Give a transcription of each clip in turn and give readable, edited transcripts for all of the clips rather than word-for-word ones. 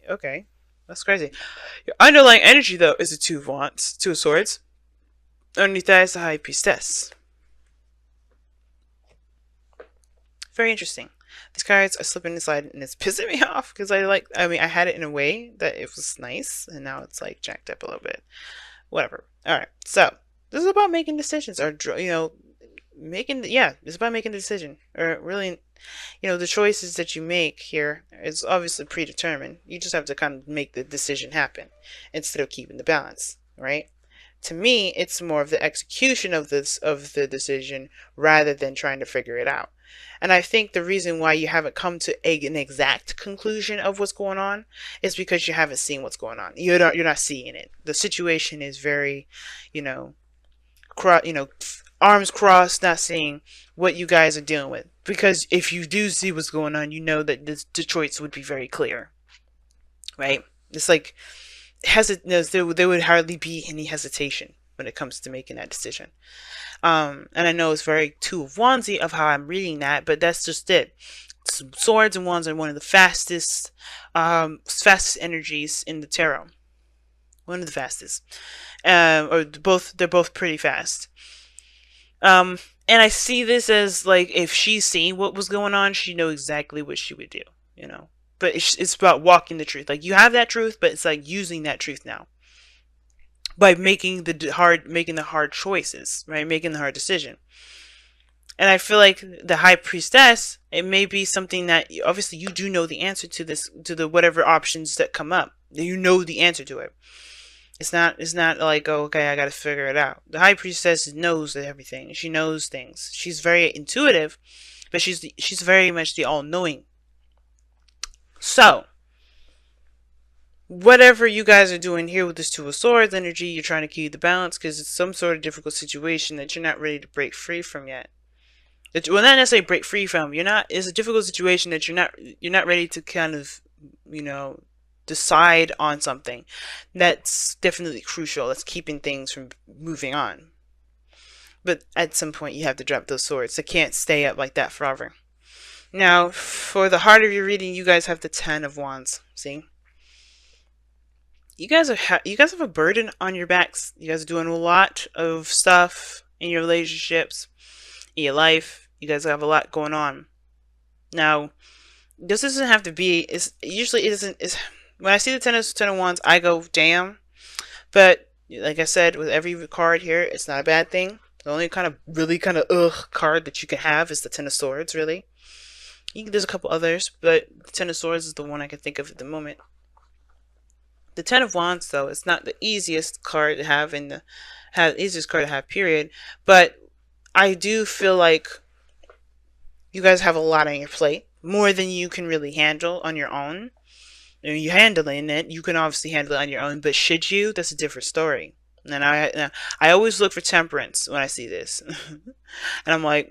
okay, that's crazy. Your underlying energy, though, is the Two of Wands, Two of Swords. Underneath that is the High Priestess. Very interesting. These cards are slipping inside, and it's pissing me off because I had it in a way that it was nice, and now it's like jacked up a little bit. Whatever. All right. So this is about making decisions, or it's about making a decision, or really, the choices that you make here is obviously predetermined. You just have to kind of make the decision happen instead of keeping the balance, right? To me, it's more of the execution of the decision rather than trying to figure it out. And I think the reason why you haven't come to an exact conclusion of what's going on is because you haven't seen what's going on. You're not seeing it. The situation is very, you know, arms crossed, not seeing what you guys are dealing with. Because if you do see what's going on, you know that the choice would be very clear, right? It's like there would hardly be any hesitation when it comes to making that decision. And I know it's very Two of Wandsy of how I'm reading that, but that's just it. Swords and Wands are one of the fastest energies in the tarot. One of the fastest, they're both pretty fast. And I see this as like if she's seen what was going on, she know exactly what she would do, But it's about walking the truth. Like you have that truth, but it's like using that truth now by making the hard choices, right? Making the hard decision. And I feel like the High Priestess, it may be something that obviously you do know the answer to this, to the whatever options that come up. You know the answer to it. It's not like, oh, okay, I got to figure it out. The High Priestess knows everything. She knows things. She's very intuitive, but she's very much the all-knowing. So, whatever you guys are doing here with this Two of Swords energy, you're trying to keep the balance because it's some sort of difficult situation that you're not ready to break free from yet. Well, not necessarily break free from. It's a difficult situation that you're not ready to kind of, decide on something. That's definitely crucial. That's keeping things from moving on. But at some point, you have to drop those swords. They can't stay up like that forever. Now, for the heart of your reading, you guys have the Ten of Wands. See? You guys have a burden on your backs. You guys are doing a lot of stuff in your relationships, in your life. You guys have a lot going on. Now, this doesn't have to be. When I see the Ten of Wands, I go, damn. But like I said, with every card here, it's not a bad thing. The only really card that you can have is the Ten of Swords, really. There's a couple others, but the Ten of Swords is the one I can think of at the moment. The Ten of Wands, though, it's not the easiest card to have easiest card to have, period. But I do feel like you guys have a lot on your plate, more than you can really handle on your own. You're handling it. You can obviously handle it on your own, but should you? That's a different story. And I always look for temperance when I see this, and I'm like,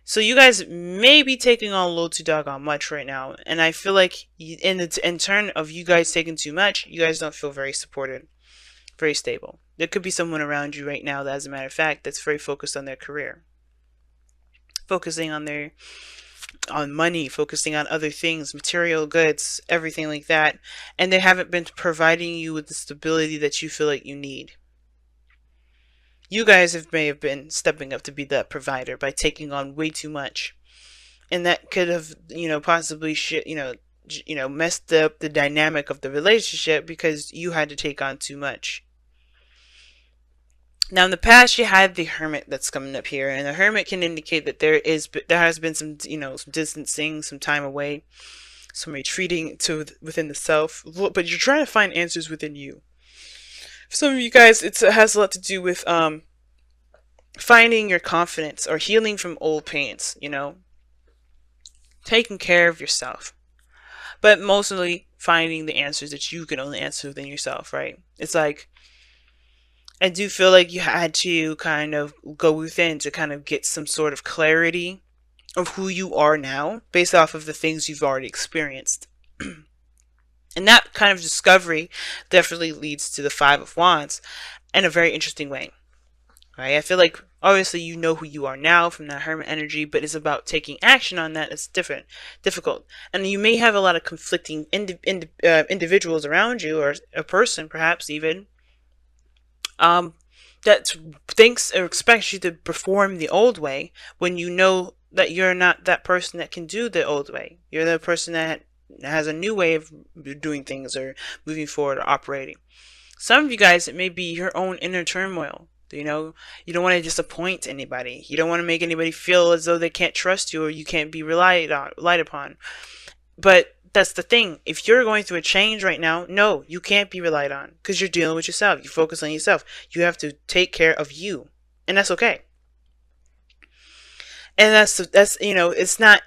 So you guys may be taking on a little too doggone much right now, and I feel like in turn of you guys taking too much, you guys don't feel very supported, very stable. There could be someone around you right now that, as a matter of fact, that's very focused on their career, focusing on money, focusing on other things, material goods, everything like that, and they haven't been providing you with the stability that you feel like you need. You guys may have been stepping up to be that provider by taking on way too much, and that could have, possibly messed up the dynamic of the relationship because you had to take on too much. Now, in the past, you had the Hermit that's coming up here, and the Hermit can indicate that there has been some, some distancing, some time away, some retreating within the self. But you're trying to find answers within you. For some of you guys, it has a lot to do with finding your confidence or healing from old pains. Taking care of yourself, but mostly finding the answers that you can only answer within yourself. Right? It's like, I do feel like you had to kind of go within to kind of get some sort of clarity of who you are now based off of the things you've already experienced. And that kind of discovery definitely leads to the Five of Wands in a very interesting way. Right? I feel like Obviously, you know who you are now from that hermit energy, but it's about taking action on that. It's difficult. And you may have a lot of conflicting individuals around you, or a person perhaps even, um, that thinks or expects you to perform the old way when you know that you're not that person that can do the old way. You're the person that has a new way of doing things or moving forward or operating. Some of you guys, it may be your own inner turmoil. You know, you don't want to disappoint anybody. You don't want to make anybody feel as though they can't trust you or you can't be relied upon. But that's the thing. If you're going through a change right now, no, you can't be relied on because you're dealing with yourself. You focus on yourself. You have to take care of you, and that's okay. And that's it's not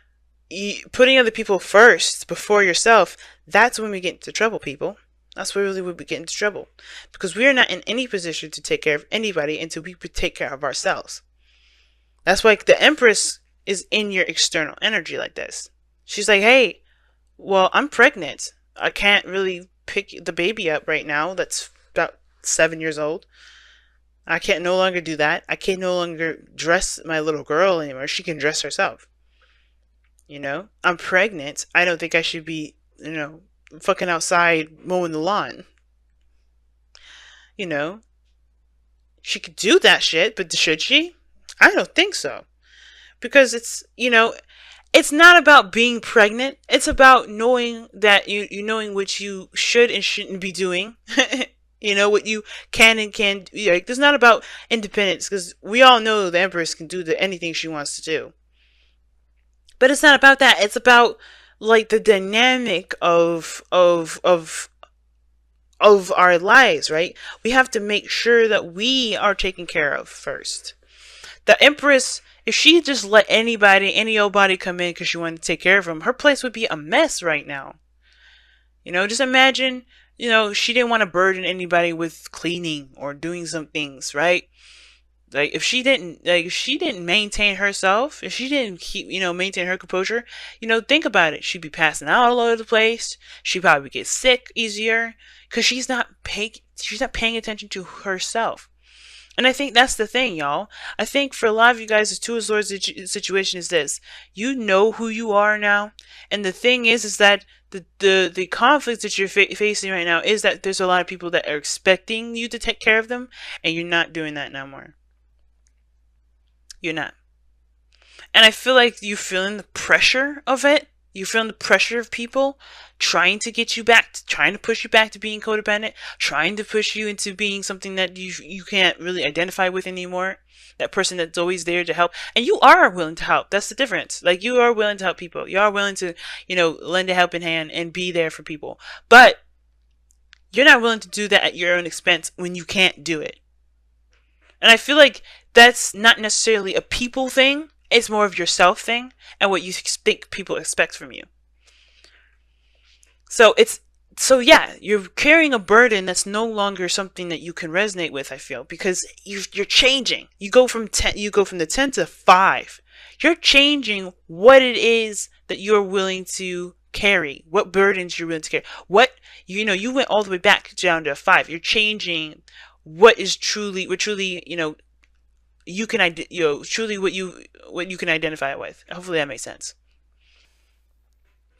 putting other people first before yourself. That's when we get into trouble, people. That's where really we get into trouble, because we are not in any position to take care of anybody until we take care of ourselves. That's why the Empress is in your external energy like this. She's like, hey, well, I'm pregnant. I can't really pick the baby up right now. That's about 7 years old. I can't no longer do that. I can no longer dress my little girl anymore. She can dress herself. I'm pregnant. I don't think I should be, fucking outside mowing the lawn. She could do that shit, but should she? I don't think so. Because it's not about being pregnant. It's about knowing that you knowing what you should and shouldn't be doing. What you can and can't. Like, it's not about independence, because we all know the Empress can do anything she wants to do. But it's not about that. It's about like the dynamic of our lives, right? We have to make sure that we are taken care of first. The Empress, if she just let any old body come in because she wanted to take care of them, her place would be a mess right now. Just imagine, she didn't want to burden anybody with cleaning or doing some things, right? Like, if she didn't maintain herself, if she didn't keep, maintain her composure, think about it. She'd be passing out all over the place. She'd probably get sick easier because she's not paying attention to herself. And I think that's the thing, y'all. I think for a lot of you guys, the Two of Swords situation is this. You know who you are now. And the thing is that the conflicts that you're facing right now is that there's a lot of people that are expecting you to take care of them, and you're not doing that no more. You're not. And I feel like you're feeling the pressure of it. You're feeling the pressure of people trying to get you back, trying to push you back to being codependent, trying to push you into being something that you can't really identify with anymore. That person that's always there to help. And you are willing to help. That's the difference. Like, you are willing to help people. You are willing to, lend a helping hand and be there for people. But you're not willing to do that at your own expense when you can't do it. And I feel like that's not necessarily a people thing. It's more of yourself thing and what you think people expect from you. So yeah, you're carrying a burden that's no longer something that you can resonate with, I feel, because you're changing. You go from the 10 to 5. You're changing what it is that you're willing to carry, what burdens you're willing to carry. You went all the way back down to a 5. You're changing what truly you can truly what you can identify with. Hopefully that makes sense.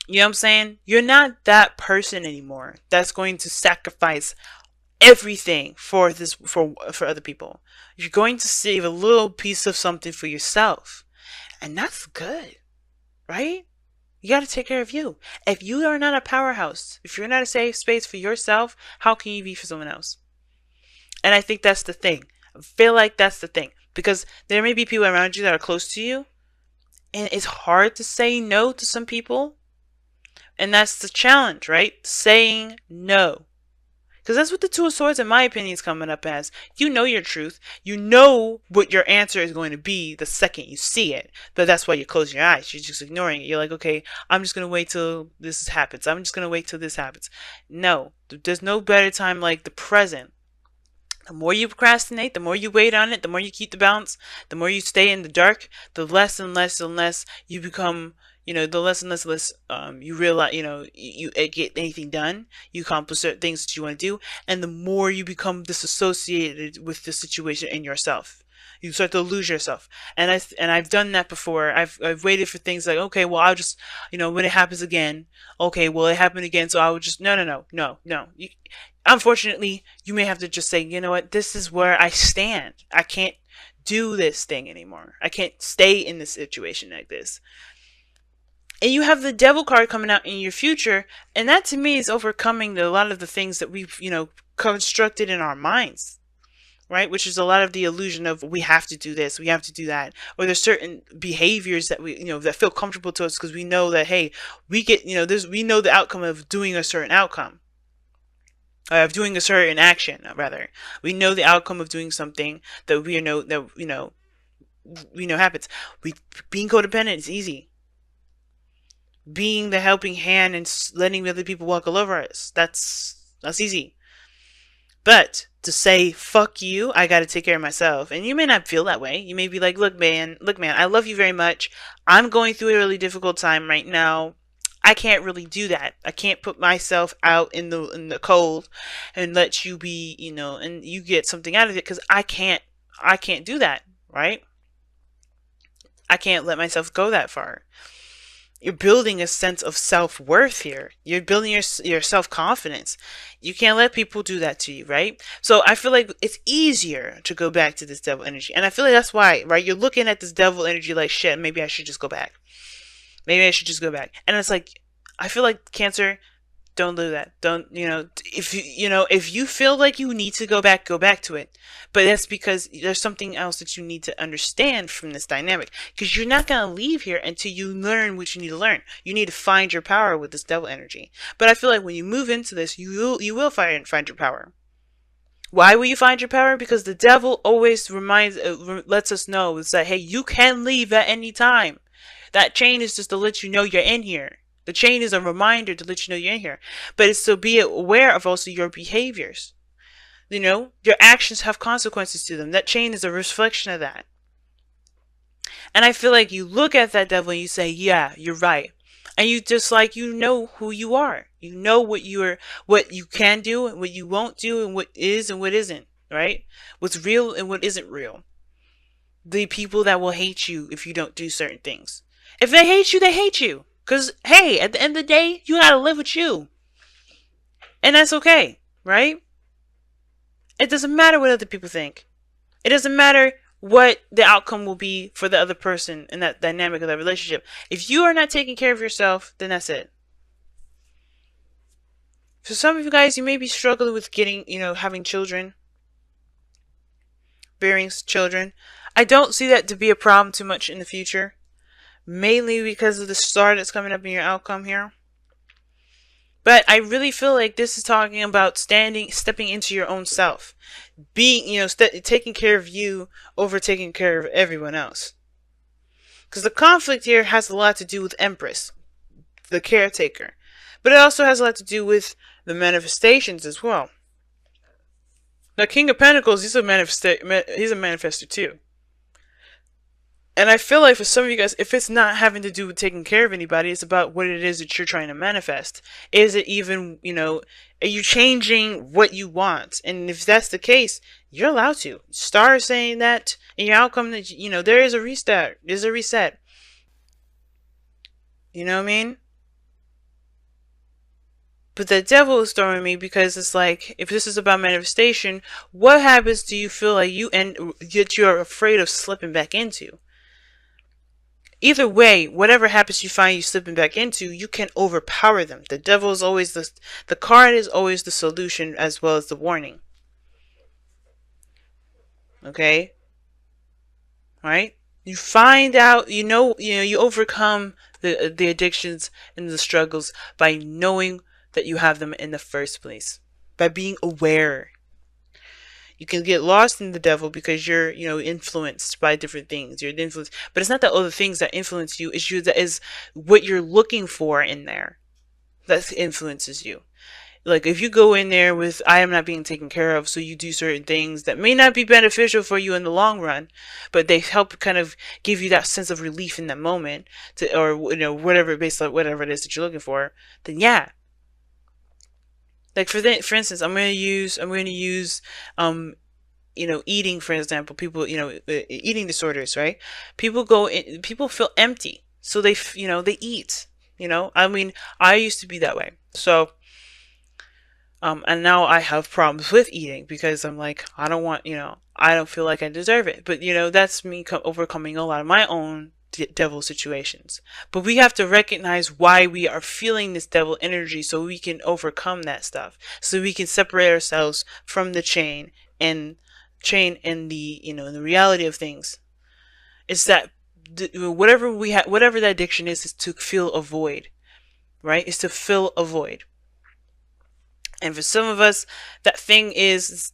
You know what I'm saying? You're not that person anymore that's going to sacrifice everything for other people. You're going to save a little piece of something for yourself. And that's good. Right? You got to take care of you. If you are not a powerhouse, if you're not a safe space for yourself, how can you be for someone else? And I think that's the thing. I feel like that's the thing. Because there may be people around you that are close to you, and it's hard to say no to some people. And that's the challenge, right? Saying no. Because that's what the Two of Swords, in my opinion, is coming up as. You know your truth. You know what your answer is going to be the second you see it. But that's why you close your eyes. You're just ignoring it. You're like, okay, I'm just going to wait till this happens. I'm just going to wait till this happens. No. There's no better time like the present. The more you procrastinate, the more you wait on it, the more you keep the balance, the more you stay in the dark, the less and less and less you become, the less and less you realize, you get anything done, you accomplish certain things that you want to do, and the more you become disassociated with the situation and yourself. You start to lose yourself. I've done that before. I've waited for things like, okay, well, I'll just, when it happens again, okay, well, it happened again, so I would just, no. Unfortunately, you may have to just say, you know what, this is where I stand. I can't do this thing anymore. I can't stay in this situation like this. And you have the devil card coming out in your future, and that to me is overcoming a lot of the things that we've, constructed in our minds, right? Which is a lot of the illusion of we have to do this, we have to do that, or there's certain behaviors that we, that feel comfortable to us because we know that, hey, we get, we know the outcome of doing a certain outcome, of doing a certain action, rather. We know the outcome of doing something that we know happens. Being codependent is easy. Being the helping hand and letting other people walk all over us, that's easy. But to say, fuck you, I gotta take care of myself. And you may not feel that way. You may be like, look, man, I love you very much. I'm going through a really difficult time right now. I can't really do that. I can't put myself out in the cold and let you be, and you get something out of it, because I can't do that, right? I can't let myself go that far. You're building a sense of self-worth here. You're building your self-confidence. You can't let people do that to you, right? So I feel like it's easier to go back to this devil energy. And I feel like that's why, right? You're looking at this devil energy like, shit, maybe I should just go back. Maybe I should just go back. And it's like, I feel like, Cancer, don't do that. Don't, if you feel like you need to go back to it. But that's because there's something else that you need to understand from this dynamic. Because you're not going to leave here until you learn what you need to learn. You need to find your power with this devil energy. But I feel like when you move into this, you will find your power. Why will you find your power? Because the devil always lets us know is that, hey, you can leave at any time. That chain is just to let you know you're in here. The chain is a reminder to let you know you're in here. But it's to be aware of also your behaviors. Your actions have consequences to them. That chain is a reflection of that. And I feel like you look at that devil and you say, yeah, you're right. And you just know who you are. You know what you can do and what you won't do, and what is and what isn't, right? What's real and what isn't real. The people that will hate you if you don't do certain things. If they hate you, they hate you. Because, hey, at the end of the day, you gotta live with you. And that's okay, right? It doesn't matter what other people think. It doesn't matter what the outcome will be for the other person in that dynamic of that relationship. If you are not taking care of yourself, then that's it. For some of you guys, you may be struggling with getting, having children. Bearing children. I don't see that to be a problem too much in the future. Mainly because of the star that's coming up in your outcome here. But I really feel like this is talking about stepping into your own self. Being, taking care of you over taking care of everyone else. Because the conflict here has a lot to do with Empress, the caretaker. But it also has a lot to do with the manifestations as well. The King of Pentacles, he's a manifestor too. And I feel like for some of you guys, if it's not having to do with taking care of anybody, it's about what it is that you're trying to manifest. Is it even, are you changing what you want? And if that's the case, you're allowed to. Start saying that in your outcome that, there is a restart. There's a reset. You know what I mean? But the devil is throwing me because it's like, if this is about manifestation, what habits do you feel like you're afraid of slipping back into? Either way, whatever habits you find you slipping back into, you can overpower them. The devil is always the card is always the solution as well as the warning. Okay? Right? You find out, you overcome the addictions and the struggles by knowing that you have them in the first place. By being aware. You can get lost in the devil because you're, influenced by different things. You're influenced, but it's not the other things that influence you. It's you that is what you're looking for in there that influences you. Like if you go in there with, I am not being taken care of, so you do certain things that may not be beneficial for you in the long run, but they help kind of give you that sense of relief in that moment, or whatever, based on whatever it is that you're looking for. Then yeah. Like for instance, I'm going to use eating, for example, people, eating disorders, right? People feel empty, so they eat. I mean, I used to be that way. So, and now I have problems with eating because I'm like, I don't want, I don't feel like I deserve it. But, that's me overcoming a lot of my own devil situations. But we have to recognize why we are feeling this devil energy so we can overcome that stuff. So we can separate ourselves from the and the reality of things. It's that whatever that addiction is to fill a void, right? Is to fill a void. And for some of us, that thing is,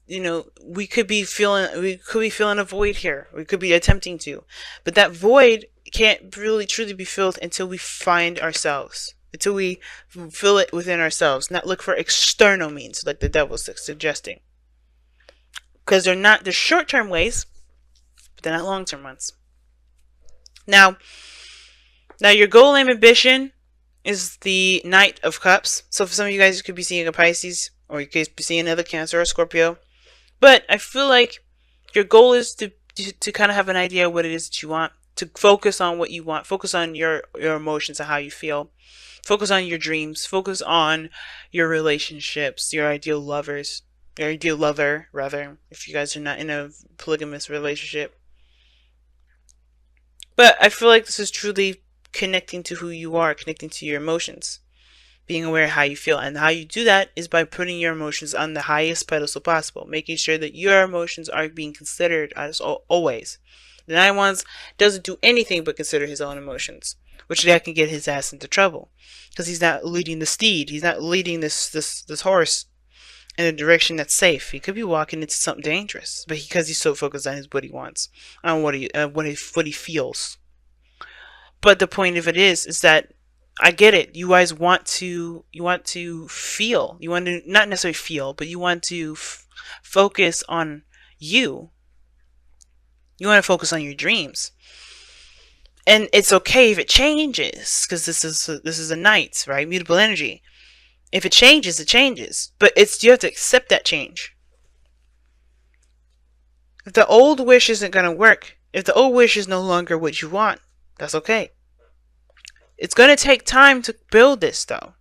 we could be feeling a void here. We could be attempting to, but that void can't really truly be filled until we find ourselves, until we fill it within ourselves, not look for external means like the devil's suggesting. Because they're short-term ways, but they're not long-term ones. Now your goal and ambition is the Knight of Cups. So for some of you guys, you could be seeing a Pisces, or you could be seeing another Cancer or a Scorpio. But I feel like your goal is to kind of have an idea of what it is that you want, to focus on what you want, focus on your emotions and how you feel, focus on your dreams, focus on your relationships, your ideal lover, rather, if you guys are not in a polygamous relationship. But I feel like this is truly connecting to who you are, connecting to your emotions, being aware of how you feel. And how you do that is by putting your emotions on the highest pedestal possible, making sure that your emotions are being considered as always. The Nine Wands doesn't do anything but consider his own emotions, which that can get his ass into trouble, because he's not leading the steed. He's not leading this horse in a direction that's safe. He could be walking into something dangerous, but because he's so focused on what he wants, on what he feels. But the point of it is that I get it. You guys want to feel. You want to not necessarily feel, but you want to focus on you. You want to focus on your dreams, and it's okay if it changes, because this is a Knight, right? Mutable energy. If it changes, it changes, but you have to accept that change. If the old wish isn't going to work, if the old wish is no longer what you want, that's okay. It's going to take time to build this, though.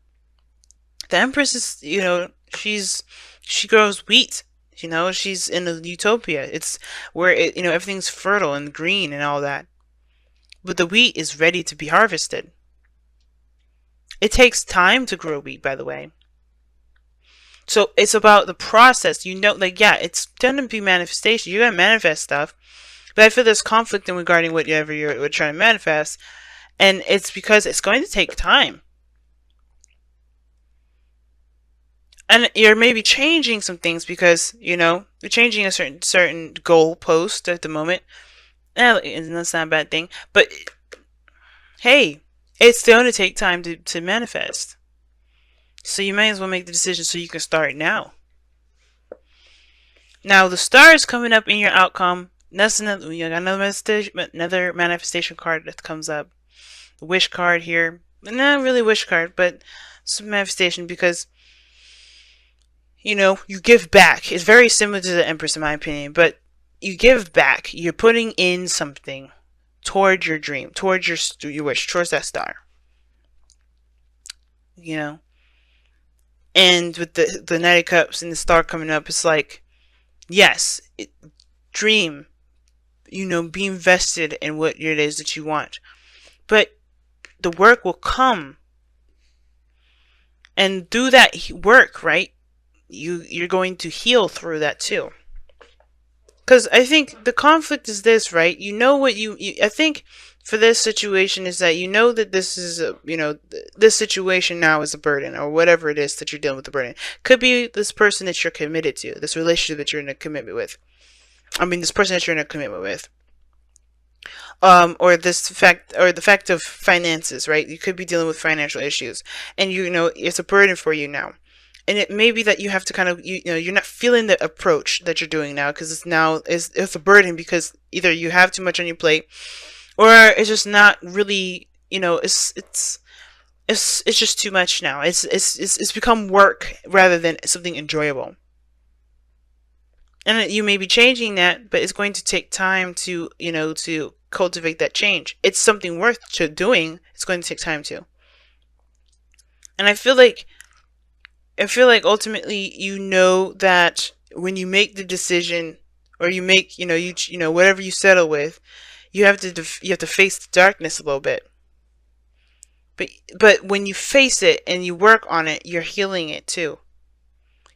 The Empress is, she grows wheat. She's in a utopia. It's where everything's fertile and green and all that. But the wheat is ready to be harvested. It takes time to grow wheat, by the way. So it's about the process. It's going to be manifestation. You're going to manifest stuff. But I feel there's conflict in regarding whatever you're trying to manifest. And it's because it's going to take time. And you're maybe changing some things because, you're changing a certain goal post at the moment. And that's not a bad thing. But, hey, it's going to take time to manifest. So you may as well make the decision so you can start now. Now, the star is coming up in your outcome. That's another manifestation card that comes up. The wish card here. Not really wish card, but some manifestation because, you give back. It's very similar to the Empress in my opinion, but you give back. You're putting in something towards your dream, towards your wish, towards that star. And with the Knight of Cups and the star coming up, it's like, yes, dream, be invested in what it is that you want. But the work will come. And through that work, right, you're going to heal through that too. Because I think the conflict is this, right? I think for this situation is that that this is this situation now is a burden, or whatever it is that you're dealing with the burden. Could be this person that you're committed to, this relationship that you're in a commitment with. This person that you're in a commitment with. Or the fact of finances, right? You could be dealing with financial issues, and it's a burden for you now. And it may be that you have to kind of, you're not feeling the approach that you're doing now, because it's a burden, because either you have too much on your plate, or it's just not really, it's just too much now. It's become work rather than something enjoyable. And you may be changing that, but it's going to take time to, to cultivate that change. It's something worth doing. It's going to take time too. And I feel like ultimately, that when you make the decision, or you make, whatever you settle with, you have to face the darkness a little bit. But when you face it and you work on it, you're healing it too.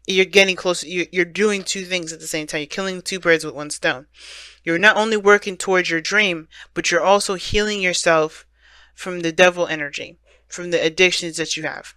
You're getting closer. You're doing two things at the same time. You're killing two birds with one stone. You're not only working towards your dream, but you're also healing yourself from the devil energy, from the addictions that you have.